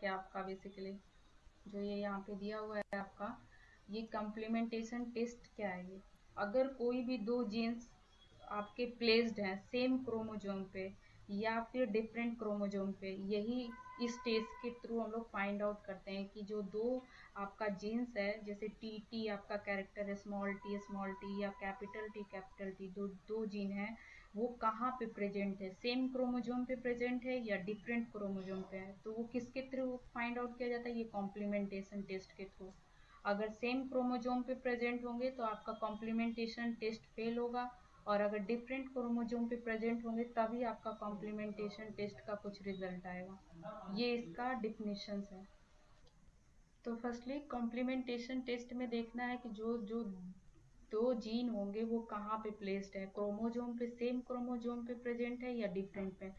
है आपका बेसिकली, जो ये यहाँ पे दिया हुआ है आपका, ये कॉम्प्लीमेंटेशन टेस्ट क्या है ये। अगर कोई भी दो जीन्स आपके प्लेस्ड हैं सेम क्रोमोजोम पे या फिर डिफरेंट क्रोमोजोम पे, यही इस टेस्ट के थ्रू हम लोग फाइंड आउट करते हैं कि जो दो आपका जीन्स है, जैसे टी टी आपका कैरेक्टर है, स्मॉल टी या कैपिटल टी, दो दो जीन है, वो कहाँ पे प्रेजेंट है, सेम क्रोमोजोम पे प्रेजेंट है या डिफरेंट क्रोमोजोम पे है। तो वो किसके थ्रू फाइंड आउट किया जाता है, ये कॉम्प्लीमेंटेशन टेस्ट के थ्रू। अगर सेम क्रोमोजोम पे प्रेजेंट होंगे तो आपका कॉम्प्लीमेंटेशन टेस्ट फेल होगा, और अगर डिफरेंट क्रोमोजोम पे प्रेजेंट होंगे तभी आपका कॉम्प्लीमेंटेशन टेस्ट का कुछ रिजल्ट आएगा। ये इसका डिफिनीशंस है। तो फर्स्टली कॉम्प्लीमेंटेशन टेस्ट में देखना है कि जो जो दो जीन होंगे वो कहाँ पे प्लेस्ड है, क्रोमोजोम पे, सेम क्रोमोजोम पे प्रेजेंट है या डिफरेंट पे।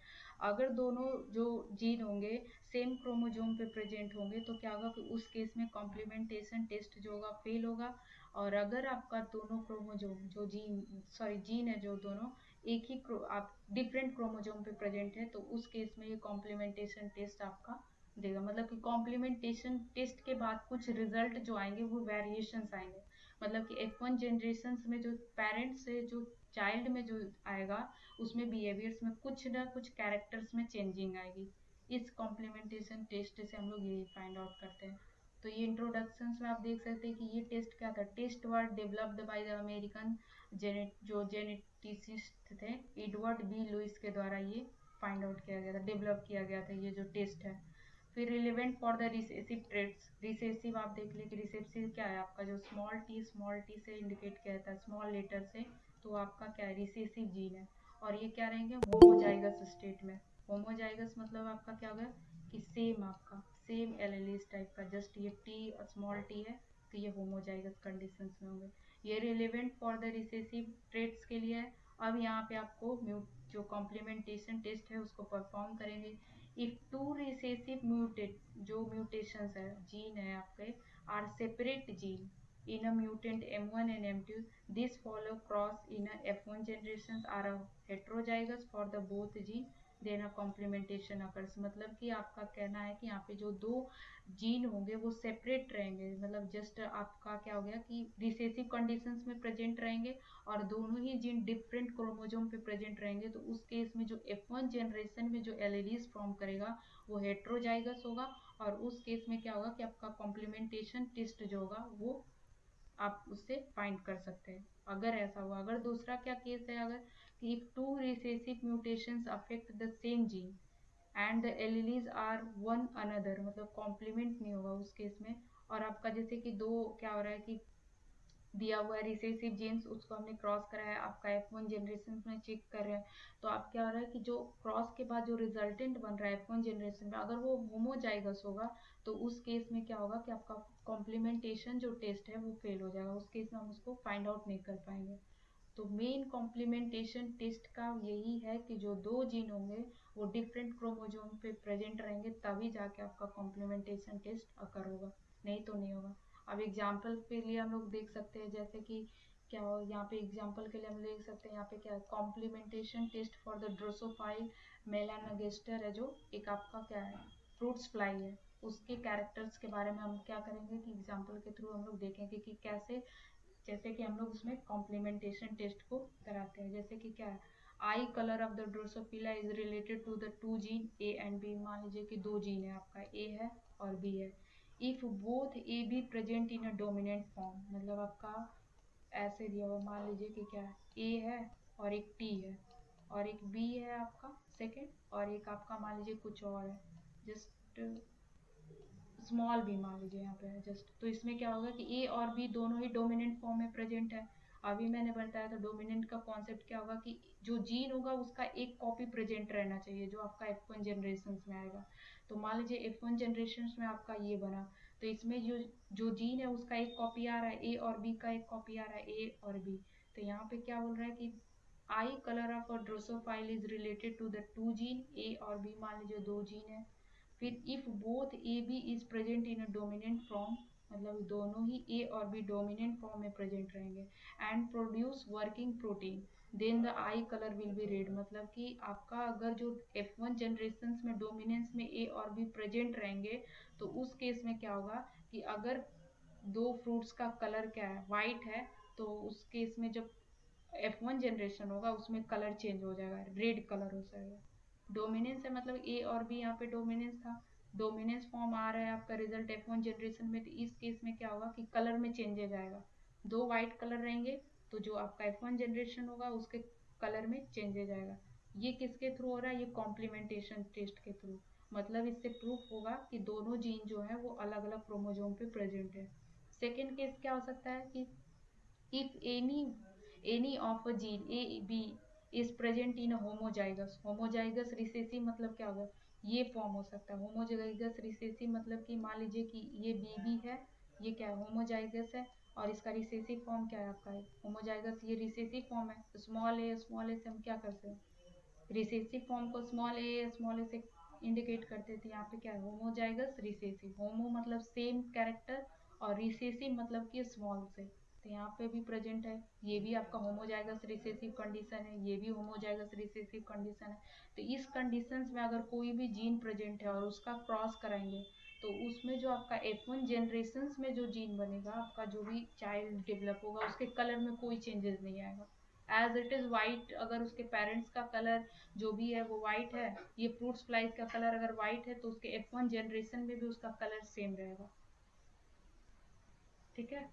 अगर दोनों जो जीन होंगे सेम क्रोमोजोम पे प्रेजेंट होंगे तो क्या होगा कि उस केस में कॉम्प्लीमेंटेशन टेस्ट जो होगा फेल होगा। और अगर आपका दोनों क्रोमोजोम जो जीन है, जो दोनों एक ही आप डिफरेंट क्रोमोजोम पे प्रेजेंट है, तो उस केस में ये कॉम्प्लीमेंटेशन टेस्ट आपका देगा। मतलब कि कॉम्प्लीमेंटेशन टेस्ट के बाद कुछ रिजल्ट जो आएंगे वो वेरिएशंस आएंगे। मतलब कि F1 जनरेशन्स में जो पेरेंट्स से जो चाइल्ड में जो आएगा, उसमें बिहेवियर्स में कुछ ना कुछ कैरेक्टर्स में चेंजिंग आएगी। इस कॉम्प्लीमेंटेशन टेस्ट से हम लोग यही फाइंड आउट करते हैं। तो ये इंट्रोडक्शन में आप देख सकते हैं कि ये टेस्ट क्या था। Test word developed by the American geneticist थे, एडवर्ड बी लुइस के द्वारा ये फाइंड आउट किया गया था, डेवलप किया गया था ये जो टेस्ट है। फिर relevant for the recessive traits. Recessive आप देख लें कि रिसेसिव क्या है आपका, जो स्मॉल टी से इंडिकेट किया जाता है, स्मॉल लेटर से, तो आपका क्या है, रिसेसिव जीन है। और ये क्या रहेंगे, होमोजाइगस स्टेट में। होमोजाइगस मतलब आपका क्या हो गया कि सेम, आपका सेम एलेलिस टाइप का, जस्ट ये टी स्मॉल टी है तो ये होमोजाइगस कंडीशंस में होंगे। ये relevant for the recessive traits के लिए है। अब यहाँ पे आपको जो कॉम्प्लीमेंटेशन टेस्ट है उसको परफॉर्म करेंगे। इफ टू रिसेसिव म्यूटेट, जो म्यूटेशंस है जीन है आपके, are separate gene in a mutant M1 and M2, this follow cross in a F1 generations are a heterozygous for the both gene, then a complementation occurs। मतलब कि आपका कहना है कि यहाँ पे जो दो जीन होंगे वो सेपरेट रहेंगे, मतलब जस्ट आपका क्या हो गया कि रिसेसिव कंडीशंस में प्रेजेंट रहेंगे और दोनों ही जीन डिफरेंट क्रोमोजोम पे प्रेजेंट रहेंगे। तो उस केस में जो F1 जनरेशन में जो एलेलीज फॉर्म करेगा वो हेट्रोजाइगस होगा, और उस केस में क्या होगा कि आपका कॉम्प्लीमेंटेशन टेस्ट जो होगा वो आप उससे फाइंड कर सकते हैं, अगर ऐसा हुआ। अगर दूसरा क्या केस है, अगर कि if two recessive mutations affect the same gene and the alleles are one another, मतलब कॉम्प्लीमेंट नहीं होगा उस केस में। और आपका जैसे कि दो क्या हो रहा है कि दिया हुआ है रिसेसिव जीन्स, उसको हमने क्रॉस कराया, आपका F1 जनरेशन में चेक कर रहे हैं, तो आप क्या हो रहा है कि जो क्रॉस के बाद जो रिजल्टेंट बन रहा है F1 जनरेशन में, अगर वो होमोजाइगस होगा तो उस केस में क्या होगा कि आपका कॉम्प्लीमेंटेशन जो टेस्ट है वो फेल हो जाएगा। उस केस में हम उसको फाइंड आउट नहीं कर पाएंगे। तो मेन कॉम्प्लीमेंटेशन टेस्ट का यही है कि जो दो जीन होंगे वो डिफरेंट क्रोमोजोम पे प्रेजेंट रहेंगे, तभी जाके आपका कॉम्प्लीमेंटेशन टेस्ट अकर होगा, नहीं तो नहीं होगा। अब एग्जाम्पल के लिए हम लोग देख सकते हैं, जैसे कि क्या हो, यहाँ पे एग्जाम्पल के लिए हम देख सकते हैं, यहाँ पे क्या है, complementation test for the Drosophila melanogaster है, जो एक आपका क्या है, फ्रूट्स फ्लाई है। उसके कैरेक्टर्स के बारे में हम क्या करेंगे कि एग्जाम्पल के थ्रू हम लोग देखेंगे कि कैसे, जैसे कि हम लोग उसमें कॉम्प्लीमेंटेशन टेस्ट को कराते हैं। जैसे कि क्या है, eye colour of the Drosophila is related to the two gene A and B. मान लीजिए कि दो जीन है आपका, ए है और बी है। If both A be present in a dominant form, मतलब आपका ऐसे दिया हुआ, मान लीजिए कि क्या है, ए है और एक टी है और एक बी है आपका सेकेंड, और एक आपका मान लीजिए कुछ और है, जस्ट स्मॉल बी मान लीजिए यहाँ पे जस्ट। तो इसमें क्या होगा कि ए और बी दोनों ही डोमिनेंट फॉर्म में प्रेजेंट है। अभी मैंने बताया था डोमिनेंट का कॉन्सेप्ट क्या होगा कि जो जीन होगा उसका एक कॉपी प्रेजेंट रहना चाहिए, जो आपका F1 जनरेशन में आएगा। तो मान लीजिए F1 जनरेशन में आपका ये बना, तो इसमें जो जो जीन है उसका एक कॉपी आ रहा है, ए और बी का एक कॉपी आ रहा है, ए और बी। तो यहाँ पे क्या बोल रहा है कि eye colour of a Drosophila is related to the two gene, A और बी मान लीजिए दो जीन है। फिर if both A B is present in a dominant form, मतलब दोनों ही ए और बी डोमिनेंट फॉर्म में प्रेजेंट रहेंगे and produce working protein, then the eye colour will be red. मतलब कि आपका अगर जो F1 जनरेशन में डोमिनेंस में ए और बी प्रेजेंट रहेंगे तो उस केस में क्या होगा कि अगर दो फ्रूट्स का कलर क्या है, वाइट है, तो उस केस में जब F1 जनरेशन होगा उसमें कलर चेंज हो जाएगा, रेड कलर हो जाएगा। डोमिनेंस है मतलब ए और बी यहाँ पे डोमिनेंस था, डोमिनेंस फॉर्म आ रहा है आपका रिजल्ट F1 जनरेशन में, तो इस केस में क्या होगा कि कलर में चेंजेस आएगा। दो वाइट कलर रहेंगे तो जो आपका F1 जनरेशन होगा उसके कलर में चेंजेस आएगा। ये किसके थ्रू हो रहा है, ये कॉम्प्लीमेंटेशन टेस्ट के थ्रू। मतलब इससे प्रूफ होगा कि दोनों जीन जो है वो अलग अलग क्रोमोजोम पे प्रेजेंट है। सेकेंड केस क्या हो सकता है कि if any of a gene A B is present in a homozygous recessive मतलब क्या होगा, ये फॉर्म हो सकता है homozygous recessive। मतलब कि मान लीजिए कि ये BB है, ये क्या है homozygous है, और इसका रिसेसिव फॉर्म क्या है आपका होमोजाइगस, ये रिसेसिव फॉर्म है। स्मॉल ए से हम क्या करते हैं, रिसेसिव फॉर्म को स्मॉल ए से इंडिकेट करते थे। यहाँ पे क्या है होमोजाइगस रिसेसिव, होमो मतलब सेम कैरेक्टर और रिसेसिव मतलब कि स्मॉल से, तो यहाँ पे भी प्रेजेंट है। ये भी आपका होमोजाइगस रिसेसिव कंडीशन है, ये भी होमोजाइगस रिसेसिव कंडीशन है। तो इस कंडीशंस में अगर कोई भी जीन प्रेजेंट है और उसका क्रॉस कराएंगे तो उसमें जो आपका F1 जनरेशन में जो जीन बनेगा, आपका जो भी चाइल्ड डेवलप होगा उसके कलर में कोई चेंजेस नहीं आएगा, एज इट इज वाइट। अगर उसके पेरेंट्स का कलर जो भी है वो वाइट है, ये फ्रूट्स फ्लाइज का कलर अगर वाइट है तो उसके F1 जनरेशन में भी उसका कलर सेम रहेगा। ठीक है।